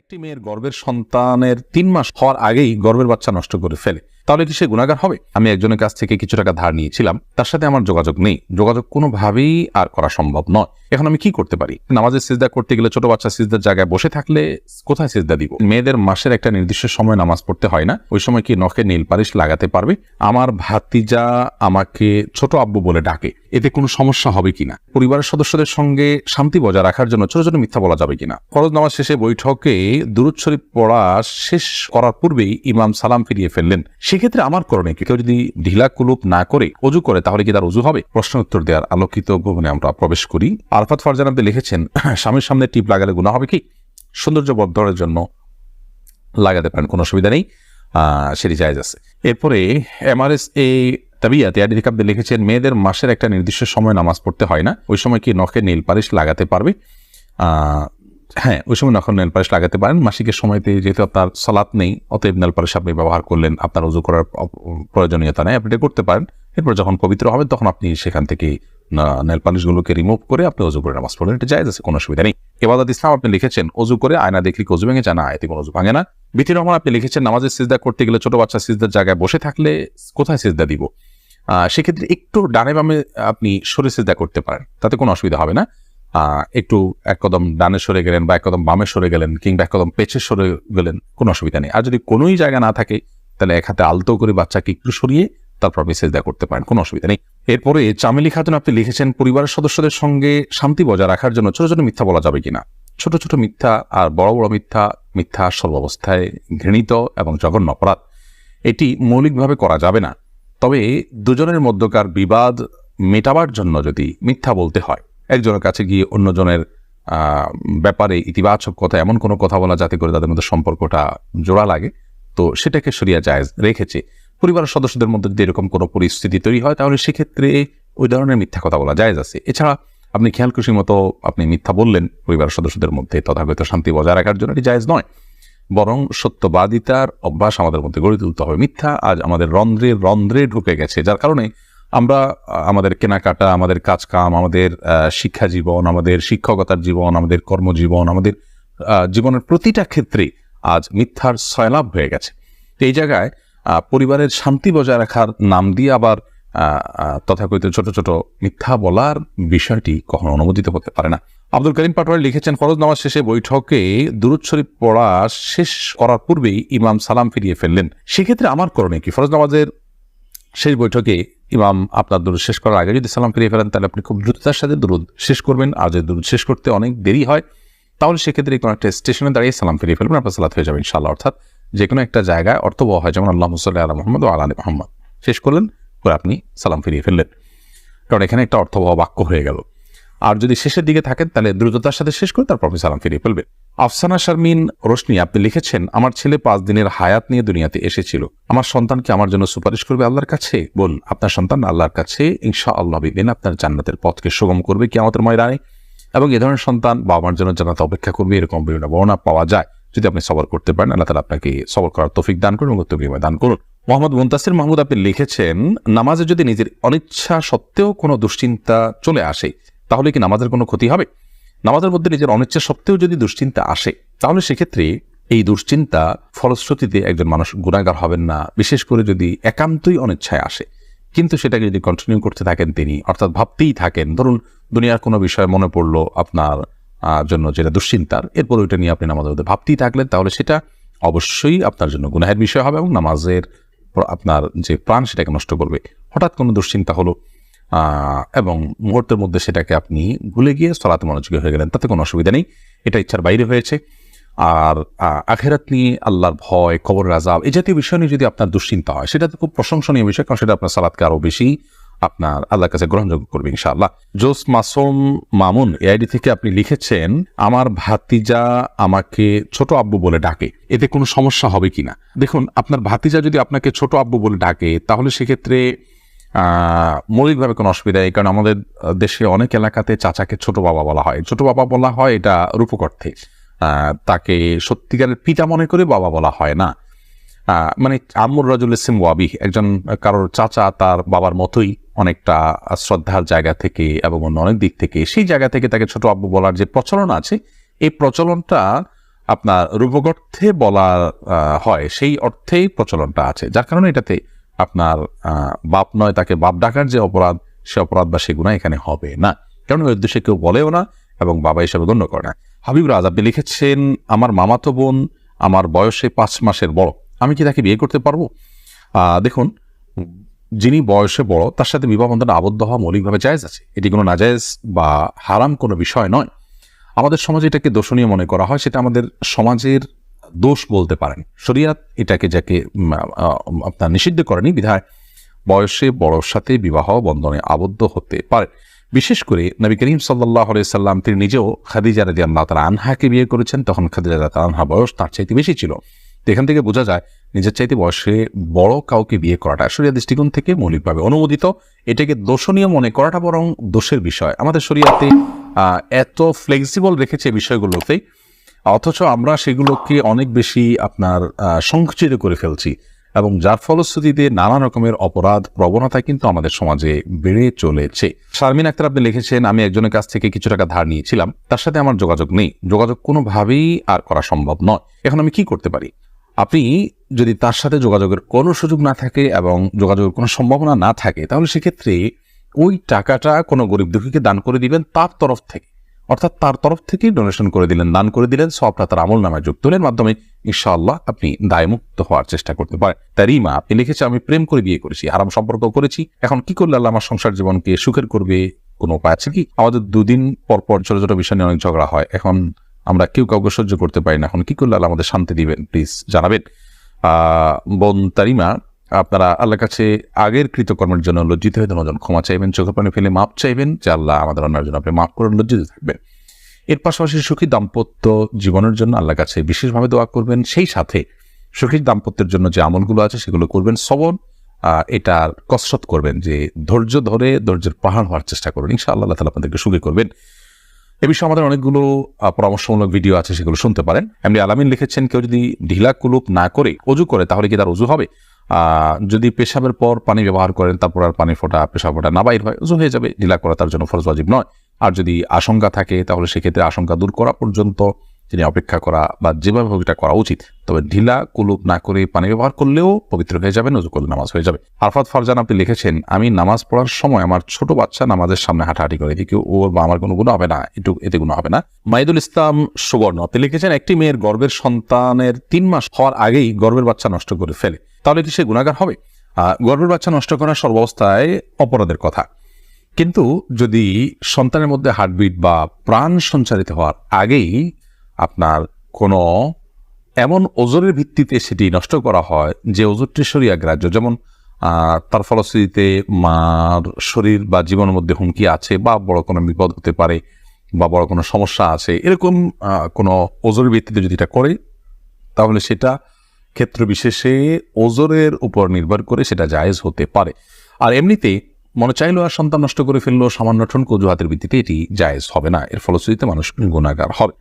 একটি মেয়ের গর্ভের সন্তানের ৩ মাস হওয়ার আগেই গর্ভের বাচ্চা নষ্ট করে ফেলে, তাহলে কি সে গুনাহগার হবে? আমি একজনের কাছ থেকে কিছু টাকা ধার নিয়েছিলাম, তার সাথে আমার যোগাযোগ নেই, যোগাযোগ কোনোভাবেই আর করা সম্ভব নয়। এখন আমি কি করতে পারি? নামাজে সিজদা করতে গেলে ছোট বাচ্চা সিজদার জায়গায় বসে থাকলে কোথায় সিজদা দিব? মেয়েদের মাসের একটা নির্দিষ্ট সময় নামাজ পড়তে হয় না, ওই সময় কি নখে নীল পালিশ লাগাতে পারবে? আমার ভাতিজা আমাকে ছোট আব্বু বলে ডাকে, এতে কোনো সমস্যা হবে কিনা? পরিবারের সদস্যদের সঙ্গে শান্তি বজায় রাখার জন্য ছোট ছোট মিথ্যা বলা যাবে কিনা? ফরজ নামাজ শেষে বৈঠকে দুরূদ শরীফ পড়া শেষ করার পূর্বেই ইমাম সালাম ফিরিয়ে ফেললেন, সেক্ষেত্রে আমার করণীয় কি? কেউ যদি ঢিলা কুলুপ না করে ওযু করে তাহলে কি তার ওযু হবে? প্রশ্ন উত্তর দেওয়ার আলোকিত ভবনে আমরা প্রবেশ করি। আরফাত ফারজান আপনি লিখেছেন, স্বামীর সামনে টিপ লাগালে গুনাহ হবে কি? সৌন্দর্য বর্ধনের জন্য লাগাতে পারেন, কোনো অসুবিধা নেই, সেটি জায়েজ আছে। এরপরে MRS তাবিয়াত ইয়াদিক আপনি লিখেছেন, মেয়েদের মাসের একটা নির্দিষ্ট সময় নামাজ পড়তে হয় না, ওই সময় কি নখে নীল পালিশ লাগাতে পারবে? হ্যাঁ, ওই সময় নখে নীল পালিশ লাগাতে পারেন। মাসিকের সময়তে যেহেতু আপনার সালাত নেই, অতএব নেল পালিশ আপনি ব্যবহার করলেন, আপনার ওযু করার প্রয়োজনীয়তা নেই, আপনি এটা করতে পারেন। এরপর যখন পবিত্র হবেন তখন আপনি সেখান থেকে নেল পালিশগুলোকে রিমুভ করে আপনি ওযু করে নামাজ পড়লেন, এটা জায়েজ আছে, কোনো অসুবিধা নেই। ইবাদত ইসলাম আপনি লিখেছেন, ওযু করে আয়না দেখলে ওযু ভেঙে যায় না, এতে কোনো ওযু ভাঙে না। বিথি রহমান আপনি লিখেছেন, নামাজের সিজদা করতে গেলে ছোট বাচ্চা সিজদার জায়গায় বসে থাকলে কোথায় সিজদা দিব? সেক্ষেত্রে একটু ডানে বামে আপনি সরে সিজদা করতে পারেন, তাতে কোনো অসুবিধা হবে না। একটু এক কদম ডানে সরে গেলেন বা এক কদম বামে সরে গেলেন কিংবা এক কদম পেছে সরে গেলেন, কোনো অসুবিধা নেই। আর যদি কোনোই জায়গা না থাকে তাহলে এক হাতে আলতো করে বাচ্চাকে একটু সরিয়ে তারপর আপনি সিজদা করতে পারেন, কোনো অসুবিধা নেই। এরপরে চামেলি খাতুন আপনি লিখেছেন, পরিবারের সদস্যদের সঙ্গে শান্তি বজায় রাখার জন্য ছোট ছোট মিথ্যা বলা যাবে কিনা? ছোট ছোট মিথ্যা আর বড় বড় মিথ্যা, মিথ্যা সর্বাবস্থায় ঘৃণিত এবং জঘন্য অপরাধ, এটি মৌলিকভাবে করা যাবে না। তবে দুজনের মধ্যকার বিবাদ মেটাবার জন্য যদি মিথ্যা বলতে হয়, একজনের কাছে গিয়ে অন্যজনের ব্যাপারে ইতিবাচক কথা, এমন কোনো কথা বলা যাতে করে তাদের মধ্যে সম্পর্কটা জোড়া লাগে, তো সেটাকে শরিয়া জায়েজ রেখেছে। পরিবারের সদস্যদের মধ্যে যদি এরকম কোনো পরিস্থিতি তৈরি হয় তাহলে সেক্ষেত্রে ওই ধরনের মিথ্যা কথা বলা জায়েজ আছে। এছাড়া আপনি খেয়াল খুশি মতো আপনি মিথ্যা বললেন পরিবারের সদস্যদের মধ্যে, তথাগত শান্তি বজায় রাখার জন্য এটি জায়েজ নয়, বরং সত্যবাদিতার অভ্যাস আমাদের মধ্যে গড়ে তুলতে হবে। মিথ্যা আজ আমাদের রন্ধ্রে রন্ধ্রে ঢুকে গেছে, যার কারণে আমরা আমাদের কেনাকাটা, আমাদের কাজকাম, আমাদের শিক্ষা জীবন, আমাদের শিক্ষকতার জীবন, আমাদের কর্মজীবন, আমাদের জীবনের প্রতিটা ক্ষেত্রে আজ মিথ্যার সয়লাভ হয়ে গেছে। এই জায়গায় পরিবারের শান্তি বজায় রাখার নাম দিয়ে আবার তথাকথিত ছোট ছোট মিথ্যা বলার বিষয়টি কখনো অনুমোদিত হতে পারে না। আব্দুল করিম পাটোয়ারি লিখেছেন, ফরজ নামাজ শেষে বৈঠকে দুরূদ শরীফ পড়া শেষ করার পূর্বেই ইমাম সালাম ফিরিয়ে ফেললেন, সেক্ষেত্রে আমার করণীয় কি? ফরজ নামাজের শেষ বৈঠকে ইমাম আপনার দুরূদ শেষ করার আগে যদি সালাম ফিরিয়ে ফেলেন তাহলে আপনি খুব দ্রুততার সাথে দুরূদ শেষ করবেন, আর যদি দুরূদ শেষ করতে অনেক দেরি হয় তাহলে সেক্ষেত্রে কোনো একটা স্টেশনে দাঁড়িয়ে সালাম ফিরিয়ে ফেলবেন, আপনার সালাত হয়ে যাবে ইনশাআল্লাহ। অর্থাৎ যে কোনো একটা জায়গায় অর্থবহ হয়, যেমন আল্লাহুম্মা সাল্লি আলা মুহাম্মাদ ওয়া আলা আলি মুহাম্মাদ শেষ করলেন, পরে আপনি সালাম ফিরিয়ে ফেললেন, কারণ এখানে একটা অর্থবহ বাক্য হয়ে গেল। আর যদি শেষের দিকে থাকেন তাহলে দ্রুততার সাথে শেষ করে তারপর আপনি সালাম ফিরিয়ে ফেলবেন। আফসানা শারমিন রোশনি আপনি লিখেছেন, আমার ছেলে 5 দিনের হায়াত নিয়ে দুনিয়াতে এসেছিল, আমার সন্তানকে আমার জন্য সুপারিশ করবে আল্লাহর কাছে? বলুন, আপনার সন্তান আল্লাহর কাছে ইনশাআল্লাহ বিদিন আপনার জান্নাতের পথকে সুগম করবে কিয়ামতের ময়দানে, এবং এ ধরনের সন্তান বাবা মার জন্য জান্নাতে অপেক্ষা করবে, এরকম বিভিন্ন বর্ণনা পাওয়া যায়। যদি আপনি সবর করতে পারেন, আল্লাহ তাআলা আপনাকে সবর করার তৌফিক দান করুন এবং উত্তম বিনিময় দান করুন। মোহাম্মদ মুনতাসির মাহমুদ আপনি লিখেছেন, নামাজে যদি নিজের অনিচ্ছা সত্ত্বেও কোনো দুশ্চিন্তা চলে আসে তাহলে কি নামাজের কোনো ক্ষতি হবে? নামাজের মধ্যে নিজের অনিচ্ছা সত্ত্বেও যদি দুশ্চিন্তা আসে তাহলে সেক্ষেত্রে এই দুশ্চিন্তা ফলশ্রুতিতে একজন মানুষ গুনাহগার হবেন না, বিশেষ করে যদি একান্তই অনিচ্ছায় আসে, কিন্তু সেটাকে যদি কন্টিনিউ করতে থাকেন তিনি, অর্থাৎ ভাবতেই থাকেন, ধরুন দুনিয়ার কোনো বিষয় মনে পড়লো আপনার জন্য যেটা দুশ্চিন্তার, এরপর ওইটা নিয়ে আপনি নামাজের মধ্যে ভাবতেই থাকলেন, তাহলে সেটা অবশ্যই আপনার জন্য গুনাহের বিষয় হবে এবং নামাজের আপনার যে প্রাণ সেটাকে নষ্ট করবে। হঠাৎ কোনো দুশ্চিন্তা হলো এবং মুহূর্তের মধ্যে সেটাকে আপনি ভুলে গিয়ে সালাতে মনোযোগী হয়ে গেলেন, তাতে কোনো অসুবিধা নেই, এটা ইচ্ছার বাইরে হয়েছে। আর আখিরাত নিয়ে, আল্লাহর ভয়, কবরের আযাব, এই জাতীয় বিষয় নিয়ে যদি আপনার দুশ্চিন্তা হয় সেটা তো খুব প্রশংসনীয় বিষয়, কারণ সেটা আপনার সালাতকে আরো বেশি আপনার আল্লাহর কাছে গ্রহণযোগ্য করবে ইনশাআল্লাহ। জোস মাসুম মামুন এআইডি থেকে আপনি লিখেছেন, আমার ভাতিজা আমাকে ছোট আব্বু বলে ডাকে, এতে কোনো সমস্যা হবে কিনা? দেখুন, আপনার ভাতিজা যদি আপনাকে ছোট আব্বু বলে ডাকে তাহলে সেক্ষেত্রে মৌলিকভাবে কোনো অসুবিধা নেই, কারণ আমাদের দেশে অনেক এলাকাতে চাচাকে ছোট বাবা বলা হয়। ছোট বাবা বলা হয় এটা রূপক অর্থে, তাকে সত্যিকারের পিতা মনে করে বাবা বলা হয় না। মানে আম্মুর রাজুল ইসম ওয়াবি, একজন কারোর চাচা তার বাবার মতোই অনেকটা শ্রদ্ধার জায়গা থেকে এবং অন্য অনেক দিক থেকে, সেই জায়গা থেকে তাকে ছোট আব্বু বলার যে প্রচলন আছে, এই প্রচলনটা আপনার রূপক অর্থে বলা হয় সেই অর্থেই প্রচলনটা আছে, যার কারণে এটাতে আপনার বাপ নয় তাকে বাপ ডাকার যে অপরাধ, সে অপরাধ বা সে গুনাহ এখানে হবে না, কারণ ওই উদ্দেশ্যে কেউ বলেও না এবং বাবা হিসাবে গণ্য করে না। হাবিব রাজ আপনি লিখেছেন, আমার মামাতো বোন আমার বয়সে 5 মাসের বড়, আমি কি তাকে বিয়ে করতে পারবো? দেখুন, যিনি বয়সে বড় তার সাথে বিবাহ বন্ধনে আবদ্ধ হওয়া মৌলিকভাবে জায়েজ আছে, এটি কোনো নাজায়েজ বা হারাম কোনো বিষয় নয়। আমাদের সমাজে এটাকে দোষণীয় মনে করা হয়, সেটা আমাদের সমাজের দোষ বলতে পারেন। শরিয়াত এটাকে যাকে আপনার নিষিদ্ধ করেনি, বিধায় বয়সে বড়র সাথে বিবাহ বন্ধনে আবদ্ধ হতে পারে। বিশেষ করে নবী করিম সাল্লাল্লাহু আলাইহি সাল্লাম তিনি নিজেও খাদিজা রাদিয়াল্লাহু তাআলা আনহাকে বিয়ে করেছেন, তখন খাদিজা রাদিয়াল্লাহু তাআলা আনহা বয়স তার চাইতে বেশি ছিল। তো এখান থেকে বোঝা যায় নিজের চাইতে বয়সে বড় কাউকে বিয়ে করাটা শরিয়াত দৃষ্টিকোণ থেকে মৌলিকভাবে অনুমোদিত। এটাকে দোষণীয় মনে করাটা বরং দোষের বিষয়। আমাদের শরিয়াতে এত ফ্লেক্সিবল রেখেছে বিষয়গুলোতেই, অথচ আমরা সেগুলোকে অনেক বেশি আপনার সংকুচিত করে ফেলছি, এবং যার ফলশ্রুতিতে নানা রকমের অপরাধ প্রবণতা কিন্তু আমাদের সমাজে বেড়ে চলেছে। শারমিন আক্তার আপনি লিখেছেন, আমি একজনের কাছ থেকে কিছু টাকা ধার নিয়েছিলাম, তার সাথে আমার যোগাযোগ নেই, যোগাযোগ কোনোভাবেই আর করা সম্ভব নয়, এখন আমি কি করতে পারি? আপনি যদি তার সাথে যোগাযোগের কোনো সুযোগ না থাকে এবং যোগাযোগের কোনো সম্ভাবনা না থাকে, তাহলে সেক্ষেত্রে ওই টাকাটা কোনো গরিব দুঃখীকে দান করে দিবেন তার তরফ থেকে, অর্থাৎ তার তরফ থেকেই ডোনেশন করে দিলেন, দান করে দিলেন, সবটা তার আমল নামায় যুক্ত হলেন, মাধ্যমে ইনশাআল্লাহ আপনি দায়মুক্ত হওয়ার চেষ্টা করতে পারেন। তারিমা আপনি লিখেছে, আমি প্রেম করে বিয়ে করেছি, হারাম সম্পর্ক করেছি, এখন কি করলে আল্লাহ আমার সংসার জীবনকে সুখের করবে? কোনো উপায় আছে কি? আমাদের 2 দিন পর পর ছোট ছোট বিষয় নিয়ে অনেক ঝগড়া হয়, এখন আমরা কেউ কাউকে সহ্য করতে পারি না, এখন কি করলে আল্লাহ আমাদের শান্তি দিবেন? প্লিজ জানাবেন। বোন তারিমা, আপনারা আল্লাহর কাছে আগের কৃতকর্মের জন্য লজ্জিত হয়ে ধন্যবাদ ক্ষমা চাইবেন, চোখের পানি ফেলে মাপ চাইবেন যে আল্লাহ আমাদের অন্যায়ের জন্য আপনি মাফ করে লজ্জিত থাকবেন। এর পাশাপাশি সুখী দাম্পত্য জীবনের জন্য আল্লাহর কাছে বিশেষভাবে দোয়া করবেন, সেই সাথে সুখী দাম্পত্যের জন্য যে আমলগুলো আছে সেগুলো করবেন, সবর এটার কসরত করবেন, যে ধৈর্য ধরে ধৈর্যের পাহাড় হওয়ার চেষ্টা করবেন, ইনশাআল্লাহ আল্লাহ তাআলা আপনাদেরকে সুখী করবেন। এ বিষয়ে আমাদের অনেকগুলো পরামর্শমূলক ভিডিও আছে, সেগুলো শুনতে পারেন। এমনি আলামিন লিখেছেন, কেউ যদি ঢিলা কুলুপ না করে অজু করে তাহলে কি তার অজু হবে? যদি পেশাবের পর পানি ব্যবহার করেন, তারপর আর পানি ফোটা পেশাব ফোটা না বাইর হয়, অজু হয়ে যাবে, ঢিলা করা তার জন্য ফরজ ওয়াজিব নয়। আর যদি আশঙ্কা থাকে তাহলে সেক্ষেত্রে আশঙ্কা দূর করা পর্যন্ত তিনি অপেক্ষা করা বা যেভাবে হোক এটা করা উচিত। তবে ঢিলা কুলুপ না করে পানি ব্যবহার করলেও পবিত্র হয়ে যাবে, অজু করলে নামাজ হয়ে যাবে। আরফাত ফারজান আপনি লিখেছেন, আমি নামাজ পড়ার সময় আমার ছোট বাচ্চা নামাজের সামনে হাঁটাহাঁটি করে, এদিকে ওর বা আমার কোনো গুনাহ হবে না, এতে গুনাহ হবে না। মাইদুল ইসলাম সুবর্ণ আপনি লিখেছেন, একটি মেয়ের গর্ভের সন্তানের 3 মাস হওয়ার আগেই গর্ভের বাচ্চা নষ্ট করে ফেলে, তাহলে কি সে গুনাহগার হবে? গর্ভের বাচ্চা নষ্ট করা সর্বাবস্থায় অপরাধের কথা, কিন্তু যদি সন্তানের মধ্যে হার্টবিট বা প্রাণ সঞ্চারিত হওয়ার আগেই আপনার কোনো এমন ওজরের ভিত্তিতে সেটি নষ্ট করা হয় যে ওজরটি শরীয়ত গ্রাহ্য, যেমন তার ফলশ্রুতিতে মার শরীর বা জীবনের মধ্যে হুমকি আছে, বা বড় কোনো বিপদ হতে পারে, বা বড় কোনো সমস্যা আছে, এরকম কোনো ওজরের ভিত্তিতে যদি এটা করে, তাহলে সেটা ক্ষেত্র বিশেষে ওজরের উপর নির্ভর করে সেটা জায়েজ হতে পারে। আর এমনিতে মনে চাইলো আর সন্তান নষ্ট করে ফেললো সামান্য ঠনক অজুহাতের ভিত্তিতে, এটি জায়েজ হবে না, এর ফলশ্রুতিতে মানুষ গুনাহগার হবে।